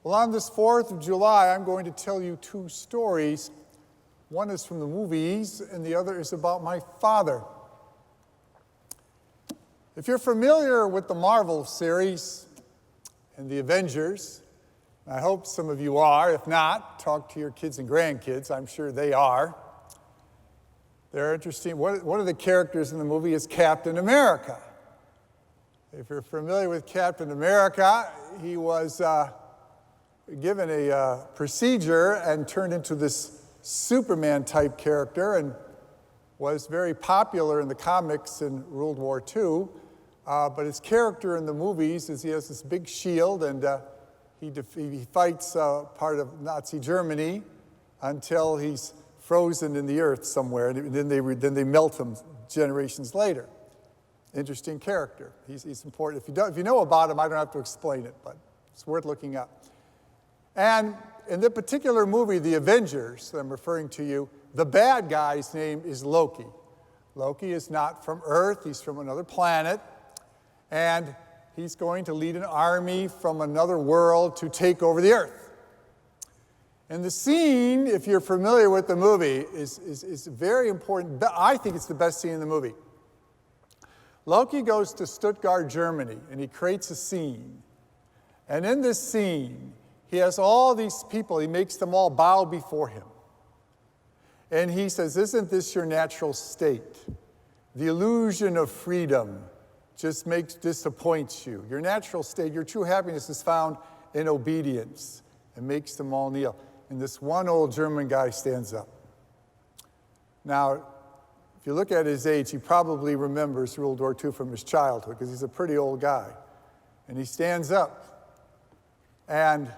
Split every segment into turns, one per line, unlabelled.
Well, on this 4th of July, I'm going to tell you two stories. One is from the movies, and the other is about my father. If you're familiar with the Marvel series and the Avengers, I hope some of you are. If not, talk to your kids and grandkids. I'm sure they are. They're interesting. One of the characters in the movie is Captain America. If you're familiar with Captain America, he was given a procedure and turned into this Superman-type character and was very popular in the comics in World War II. But his character in the movies is he has this big shield and he fights part of Nazi Germany until he's frozen in the earth somewhere, and then they melt him generations later. Interesting character. He's important. If you know about him, I don't have to explain it, but it's worth looking up. And in the particular movie, The Avengers, that I'm referring to you, the bad guy's name is Loki. Loki is not from Earth, he's from another planet, and he's going to lead an army from another world to take over the Earth. And the scene, if you're familiar with the movie, is very important. I think it's the best scene in the movie. Loki goes to Stuttgart, Germany, and he creates a scene. And in this scene, he has all these people, he makes them all bow before him. And he says, "Isn't this your natural state? The illusion of freedom just disappoints you. Your natural state, your true happiness is found in obedience," and makes them all kneel. And this one old German guy stands up. Now, if you look at his age, he probably remembers World War II from his childhood, because he's a pretty old guy. And he stands up, and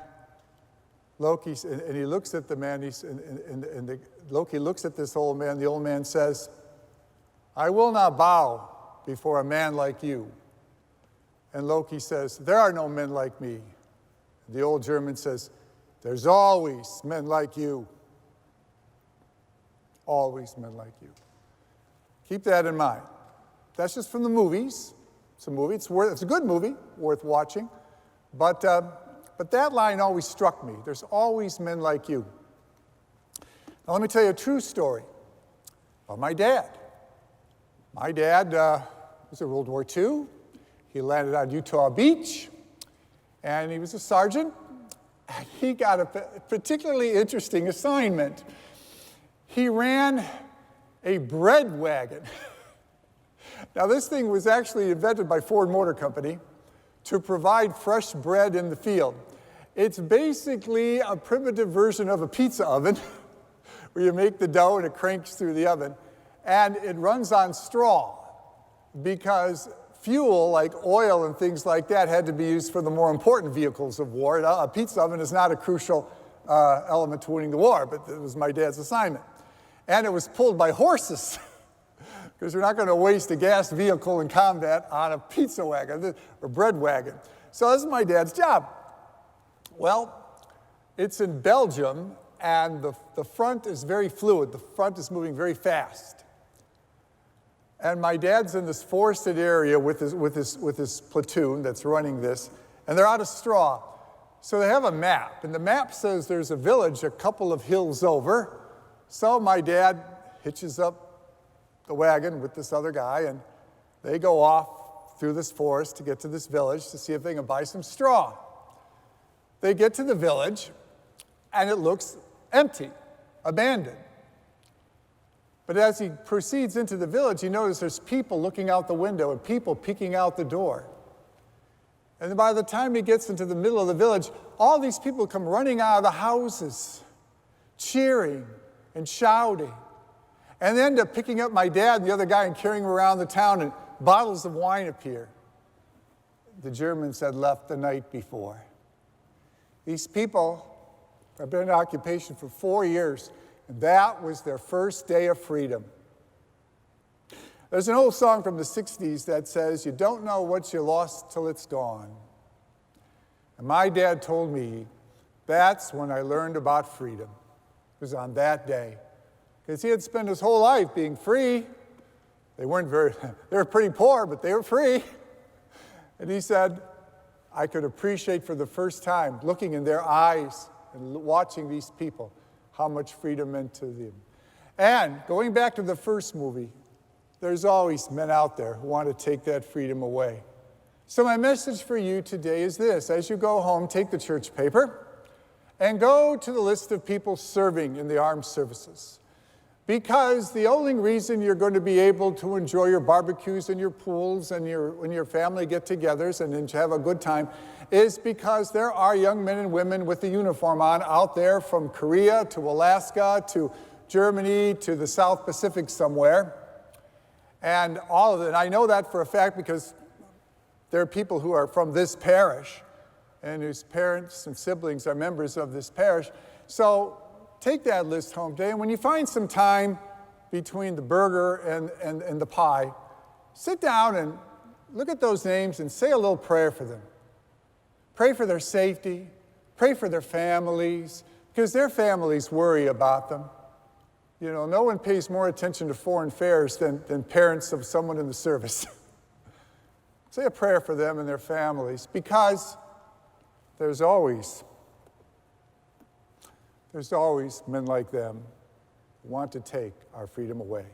he looks at the man, Loki looks at this old man. The old man says, "I will not bow before a man like you." And Loki says, "There are no men like me." The old German says, "There's always men like you. Always men like you." Keep that in mind. That's just from the movies. It's a movie. It's a good movie, worth watching. But that line always struck me. There's always men like you. Now let me tell you a true story about my dad. My dad was in World War II. He landed on Utah Beach, and he was a sergeant. He got a particularly interesting assignment. He ran a bread wagon. Now, this thing was actually invented by Ford Motor Company to provide fresh bread in the field. It's basically a primitive version of a pizza oven where you make the dough and it cranks through the oven. And it runs on straw because fuel like oil and things like that had to be used for the more important vehicles of war. A pizza oven is not a crucial element to winning the war, but it was my dad's assignment. And it was pulled by horses because you're not going to waste a gas vehicle in combat on a pizza wagon or bread wagon. So this is my dad's job. Well, it's in Belgium, and the front is very fluid. The front is moving very fast. And my dad's in this forested area with his platoon that's running this, and they're out of straw. So they have a map, and the map says there's a village a couple of hills over. So my dad hitches up the wagon with this other guy, and they go off through this forest to get to this village to see if they can buy some straw. They get to the village, and it looks empty, abandoned. But as he proceeds into the village, he notices there's people looking out the window and people peeking out the door. And by the time he gets into the middle of the village, all these people come running out of the houses, cheering and shouting. And they end up picking up my dad and the other guy and carrying him around the town, and bottles of wine appear. The Germans had left the night before. These people have been in occupation for 4 years. And that was their first day of freedom. There's an old song from the 60s that says, "You don't know what you lost till it's gone." And my dad told me that's when I learned about freedom. It was on that day. Because he had spent his whole life being free. They were pretty poor, but they were free. And he said, I could appreciate for the first time, looking in their eyes and watching these people, how much freedom meant to them. And going back to the first movie, there's always men out there who want to take that freedom away. So my message for you today is this. As you go home, take the church paper and go to the list of people serving in the armed services. Because the only reason you're going to be able to enjoy your barbecues and your pools and when your family get-togethers and to have a good time is because there are young men and women with the uniform on out there from Korea to Alaska to Germany to the South Pacific somewhere. And all of it. And I know that for a fact because there are people who are from this parish and whose parents and siblings are members of this parish. So take that list home today, and when you find some time between the burger and the pie, sit down and look at those names and say a little prayer for them. Pray for their safety, pray for their families, because their families worry about them. You know, no one pays more attention to foreign affairs than parents of someone in the service. Say a prayer for them and their families, because there's always men like them who want to take our freedom away.